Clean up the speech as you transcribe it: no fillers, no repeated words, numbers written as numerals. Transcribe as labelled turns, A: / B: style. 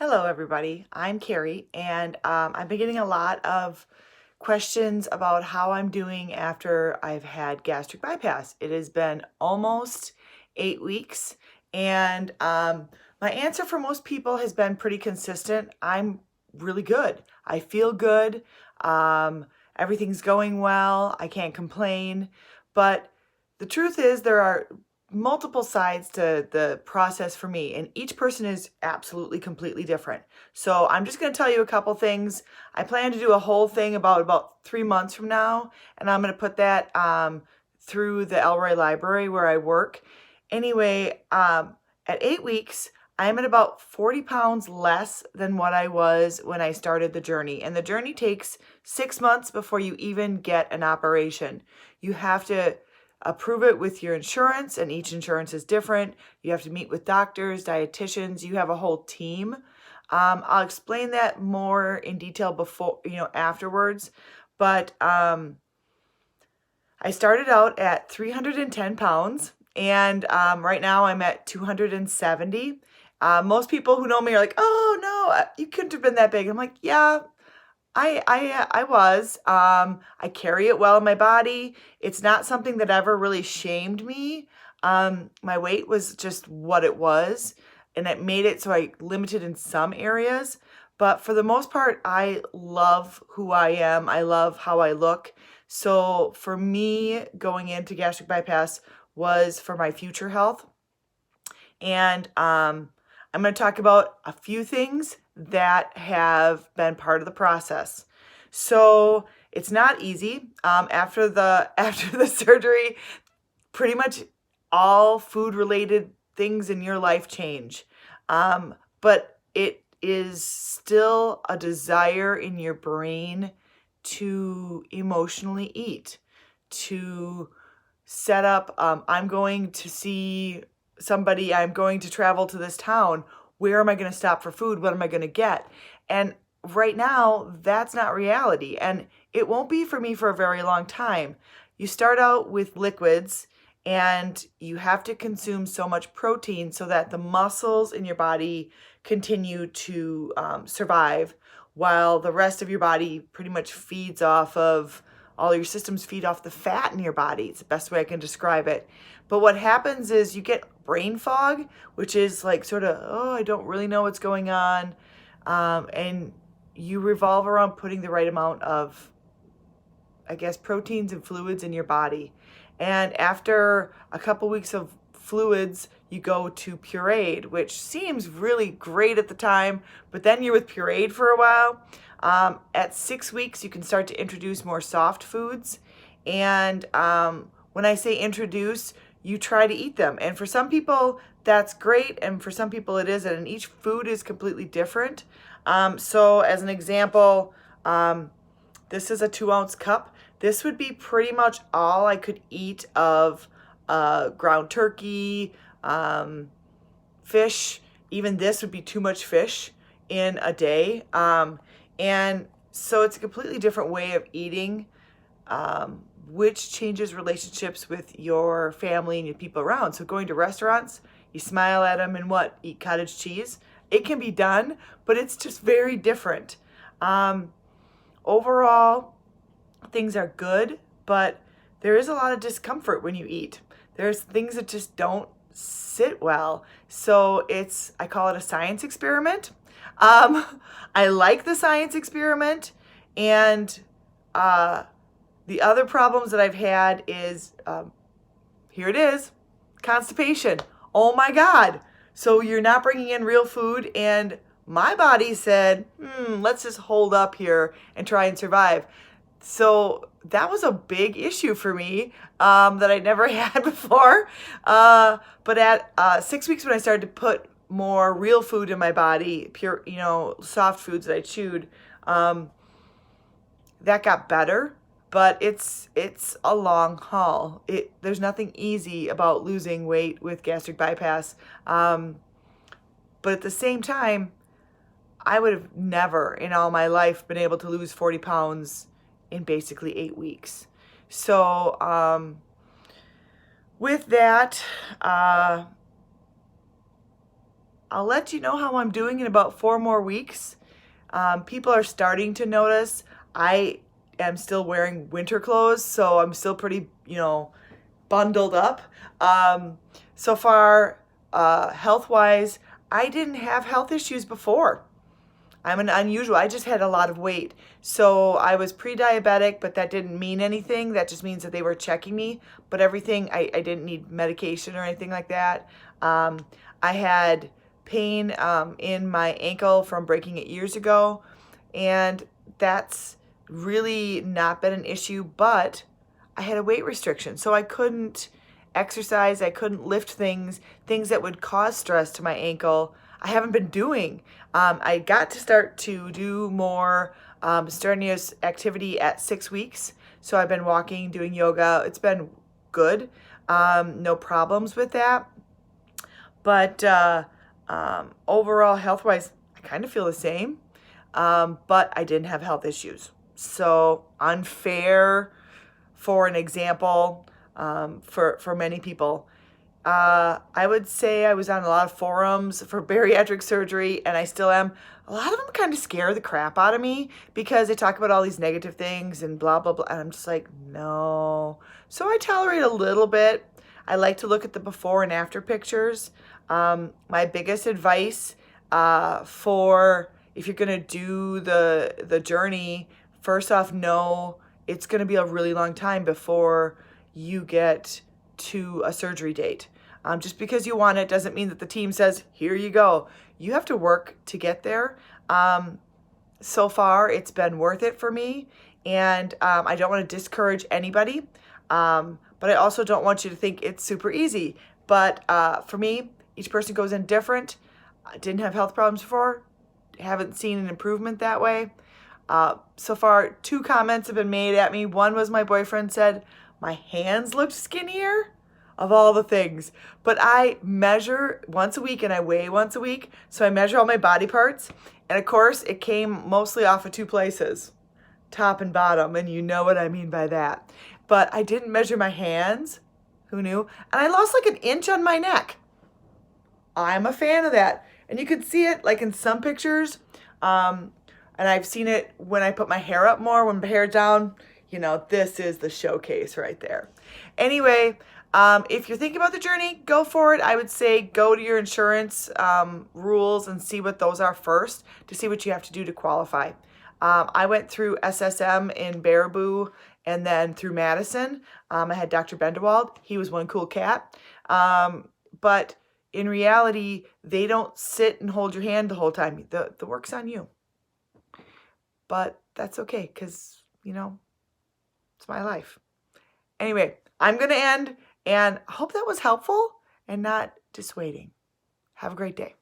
A: Hello, everybody. I'm Carrie, and I've been getting a lot of questions about how I'm doing after I've had gastric bypass. It has been almost 8 weeks, and my answer for most people has been pretty consistent. I'm really good. I feel good. Everything's going well. I can't complain. But the truth is, there are multiple sides to the process for me, and each person is absolutely completely different. So I'm just going to tell you a couple things. I plan to do a whole thing about 3 months from now, and I'm going to put that through the Elroy Library where I work. Anyway, at 8 weeks, I'm at about 40 pounds less than what I was when I started the journey. And the journey takes 6 months before you even get an operation. You have to approve it with your insurance, and each insurance is different. You have to meet with doctors, dietitians. You have a whole team. I'll explain that more in detail afterwards. But I started out at 310 pounds, and right now I'm at 270. Most people who know me are like, "Oh no, you couldn't have been that big." I'm like, "Yeah, I was. I carry it well in my body. It's not something that ever really shamed me. My weight was just what it was, and it made it so I limited in some areas. But for the most part, I love who I am. I love how I look. So for me, going into gastric bypass was for my future health. And I'm going to talk about a few things that have been part of the process. So it's not easy. After the surgery, pretty much all food related things in your life change. But it is still a desire in your brain to emotionally eat, to set up, I'm going to see somebody, I'm going to travel to this town. Where am I going to stop for food? What am I going to get? And right now, that's not reality. And it won't be for me for a very long time. You start out with liquids, and you have to consume so much protein so that the muscles in your body continue to survive, while the rest of your body pretty much feeds off of, all your systems feed off the fat in your body. It's the best way I can describe it. But what happens is you get brain fog, which is like sort of, oh, I don't really know what's going on. And you revolve around putting the right amount of, I guess, proteins and fluids in your body. And after a couple weeks of fluids, you go to pureed, which seems really great at the time, but then you're with pureed for a while. At 6 weeks, you can start to introduce more soft foods. And when I say introduce, you try to eat them. And for some people, that's great. And for some people, it isn't. And each food is completely different. So as an example, this is a 2-ounce cup. This would be pretty much all I could eat of ground turkey, fish. Even this would be too much fish in a day. And so it's a completely different way of eating, which changes relationships with your family and your people around. So going to restaurants, you smile at them and eat cottage cheese. It can be done, but it's just very different. Overall, things are good, but there is a lot of discomfort when you eat. There's things that just don't sit well. So I call it a science experiment. I like the science experiment, and the other problems that I've had is, here it is, constipation. Oh my God. So you're not bringing in real food, and my body said, let's just hold up here and try and survive. So that was a big issue for me that I never had before. But at 6 weeks, when I started to put more real food in my body, pure, soft foods that I chewed, that got better. But it's a long haul. There's nothing easy about losing weight with gastric bypass. But at the same time, I would have never in all my life been able to lose 40 pounds in basically 8 weeks. So with that, I'll let you know how I'm doing in about 4 more weeks. People are starting to notice. I am still wearing winter clothes, so I'm still pretty, bundled up. So far, health-wise, I didn't have health issues before. I'm an unusual. I just had a lot of weight. So I was pre-diabetic, but that didn't mean anything. That just means that they were checking me. But everything, I didn't need medication or anything like that. I had pain in my ankle from breaking it years ago. And that's really not been an issue, but I had a weight restriction. So I couldn't exercise. I couldn't lift things that would cause stress to my ankle. I haven't been doing. I got to start to do more strenuous activity at 6 weeks. So I've been walking, doing yoga. It's been good. No problems with that. But overall, health-wise, I kind of feel the same. But I didn't have health issues. So unfair, for an example, for many people. I would say I was on a lot of forums for bariatric surgery, and I still am. A lot of them kind of scare the crap out of me because they talk about all these negative things and blah, blah, blah. And I'm just like, no. So I tolerate a little bit. I like to look at the before and after pictures. My biggest advice for if you're going to do the journey, first off, know it's going to be a really long time before you get to a surgery date. Just because you want it doesn't mean that the team says, here you go. You have to work to get there. So far, it's been worth it for me. And I don't want to discourage anybody. But I also don't want you to think it's super easy. But for me, each person goes in different. I didn't have health problems before. Haven't seen an improvement that way. So far, 2 comments have been made at me. One was my boyfriend said, my hands looked skinnier, of all the things. But I measure once a week and I weigh once a week. So I measure all my body parts. And of course, it came mostly off of 2 places, top and bottom. And you know what I mean by that. But I didn't measure my hands. Who knew? And I lost like 1 inch on my neck. I'm a fan of that. And you can see it like in some pictures. And I've seen it when I put my hair up more, when my hair's down. This is the showcase right there. Anyway, if you're thinking about the journey, go for it. I would say go to your insurance rules and see what those are first to see what you have to do to qualify. I went through SSM in Baraboo and then through Madison. I had Dr. Bendewald. He was one cool cat. But in reality, they don't sit and hold your hand the whole time. The work's on you. But that's okay because, it's my life. Anyway, I'm going to end, and I hope that was helpful and not dissuading. Have a great day.